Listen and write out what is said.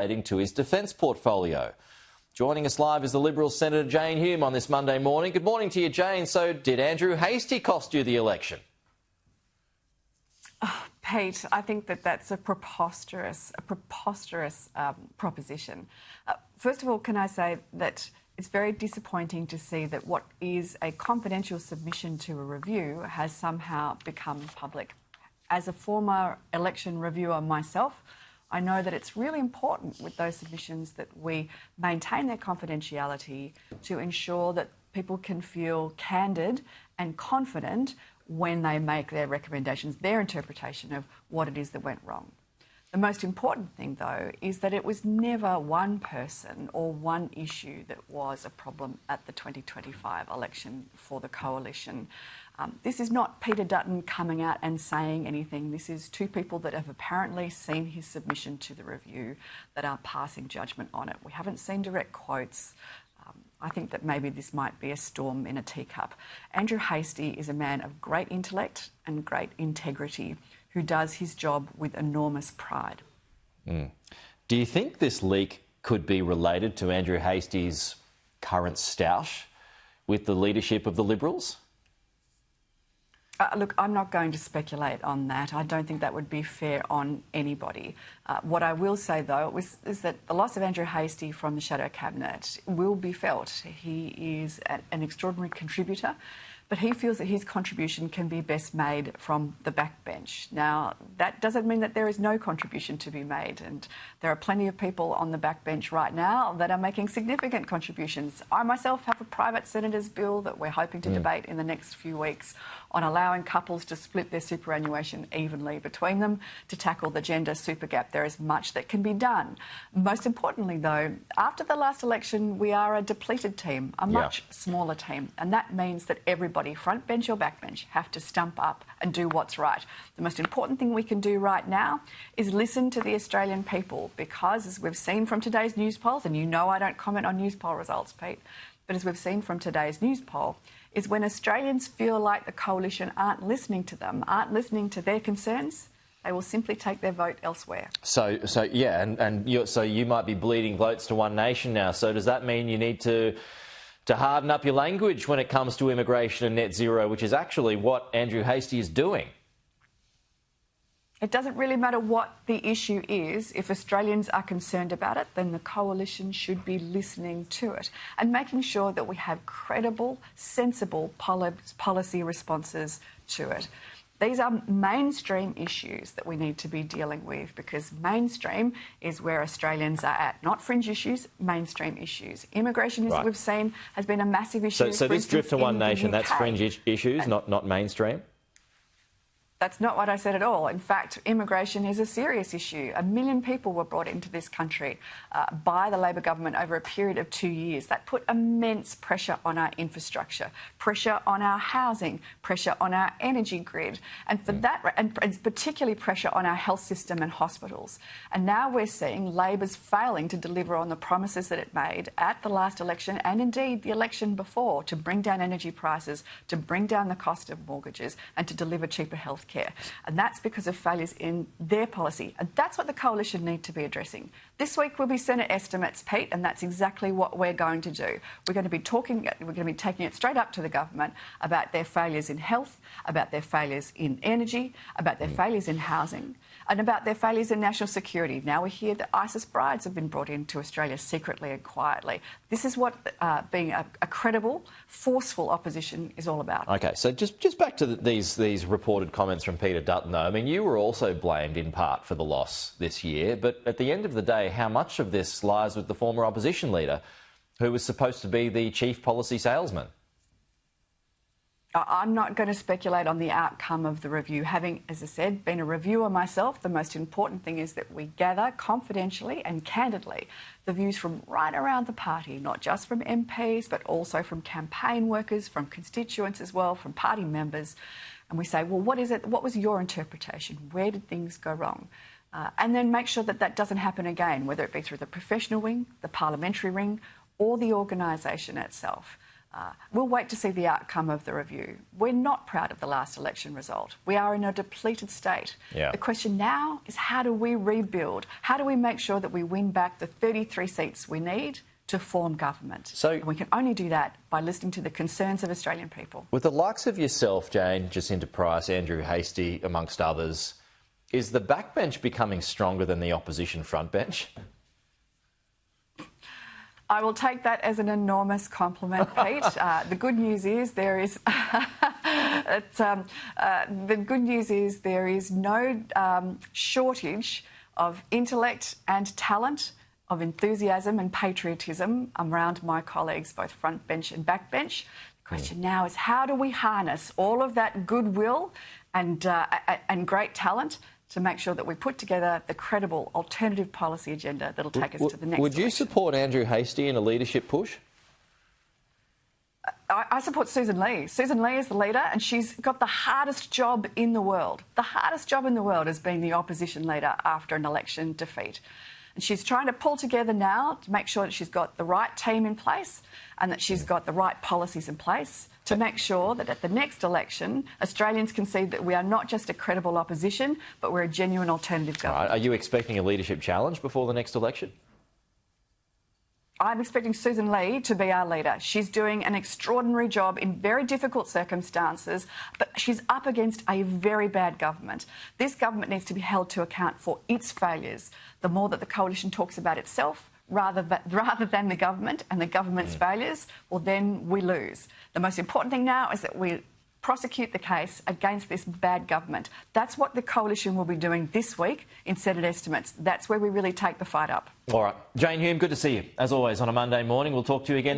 relating to his defence portfolio. Joining us live is the Liberal Senator Jane Hume on this Monday morning. Good morning to you, Jane. So did Andrew Hastie cost you the election? Oh, Pete, I think that's a preposterous proposition. First of all, can I say that it's very disappointing to see that what is a confidential submission to a review has somehow become public. As a former election reviewer myself, I know that it's really important with those submissions that we maintain their confidentiality to ensure that people can feel candid and confident when they make their recommendations, their interpretation of what it is that went wrong. The most important thing, though, is that it was never one person or one issue that was a problem at the 2025 election for the coalition. This is not Peter Dutton coming out and saying anything. This is two people that have apparently seen his submission to the review that are passing judgment on it. We haven't seen direct quotes. I think that maybe this might be a storm in a teacup. Andrew Hastie is a man of great intellect and great integrity who does his job with enormous pride. Do you think this leak could be related to Andrew Hastie's current stoush with the leadership of the Liberals? Look, I'm not going to speculate on that. I don't think that would be fair on anybody. What I will say, though, is that the loss of Andrew Hastie from the Shadow Cabinet will be felt. He is an extraordinary contributor, but he feels that his contribution can be best made from the backbench. Now, that doesn't mean that there is no contribution to be made, and there are plenty of people on the backbench right now that are making significant contributions. I myself have a private senator's bill that we're hoping to debate in the next few weeks on allowing couples to split their superannuation evenly between them to tackle the gender super gap. There is much that can be done. Most importantly, though, after the last election, we are a depleted team, a much smaller team, and that means that everybody, front bench or back bench, have to stump up and do what's right. The most important thing we can do right now is listen to the Australian people, because as we've seen from today's news polls, and you know I don't comment on news poll results, Pete, but as we've seen from today's news poll, is when Australians feel like the coalition aren't listening to them, aren't listening to their concerns, they will simply take their vote elsewhere. So you might be bleeding votes to One Nation now. So does that mean you need to harden up your language when it comes to immigration and net zero, which is actually what Andrew Hastie is doing? It doesn't really matter what the issue is. If Australians are concerned about it, then the coalition should be listening to it and making sure that we have credible, sensible policy responses to it. These are mainstream issues that we need to be dealing with, because mainstream is where Australians are at, not fringe issues, mainstream issues. Immigration, as we've seen, has been a massive issue. So this drift to One Nation, that's fringe issues, not mainstream? That's not what I said at all. In fact, immigration is a serious issue. 1 million people were brought into this country by the Labor government over a period of 2 years. That put immense pressure on our infrastructure, pressure on our housing, pressure on our energy grid, and for that, and particularly pressure on our health system and hospitals. And now we're seeing Labor's failing to deliver on the promises that it made at the last election, and indeed the election before, to bring down energy prices, to bring down the cost of mortgages, and to deliver cheaper health care. And that's because of failures in their policy. And that's what the coalition need to be addressing. This week will be Senate estimates, Pete, and that's exactly what we're going to do. We're going to be taking it straight up to the government about their failures in health, about their failures in energy, about their failures in housing, and about their failures in national security. Now we hear that ISIS brides have been brought into Australia secretly and quietly. This is what being a credible, forceful opposition is all about. OK, so just back to these reported comments from Peter Dutton, though. I mean, you were also blamed in part for the loss this year, but at the end of the day, how much of this lies with the former opposition leader, who was supposed to be the chief policy salesman? I'm not going to speculate on the outcome of the review. Having, as I said, been a reviewer myself, the most important thing is that we gather confidentially and candidly the views from right around the party, not just from MPs, but also from campaign workers, from constituents as well, from party members. And we say, well, what is it? What was your interpretation? Where did things go wrong? And then make sure that that doesn't happen again, whether it be through the professional wing, the parliamentary wing, or the organisation itself. We'll wait to see the outcome of the review. We're not proud of the last election result. We are in a depleted state. Yeah. The question now is, how do we rebuild? How do we make sure that we win back the 33 seats we need to form government? And we can only do that by listening to the concerns of Australian people. With the likes of yourself, Jane, Jacinta Price, Andrew Hastie, amongst others, is the backbench becoming stronger than the opposition frontbench? I will take that as an enormous compliment, Pete. The good news is there is no shortage of intellect and talent, of enthusiasm and patriotism around my colleagues, both frontbench and backbench. The question now is, how do we harness all of that goodwill and great talent to make sure that we put together the credible alternative policy agenda that'll take us to the next Would you election. support Andrew Hastie in a leadership push? I support Susan Lee. Susan Lee is the leader, and she's got the hardest job in the world. The hardest job in the world is being the opposition leader after an election defeat. And she's trying to pull together now to make sure that she's got the right team in place and that she's got the right policies in place to make sure that at the next election, Australians can see that we are not just a credible opposition, but we're a genuine alternative government. Are you expecting a leadership challenge before the next election? I'm expecting Susan Lee to be our leader. She's doing an extraordinary job in very difficult circumstances, but she's up against a very bad government. This government needs to be held to account for its failures. The more that the coalition talks about itself, rather than the government and the government's failures, well, then we lose. The most important thing now is that we prosecute the case against this bad government. That's what the coalition will be doing this week in Senate estimates. That's where we really take the fight up. All right. Jane Hume, good to see you, as always, on a Monday morning. We'll talk to you again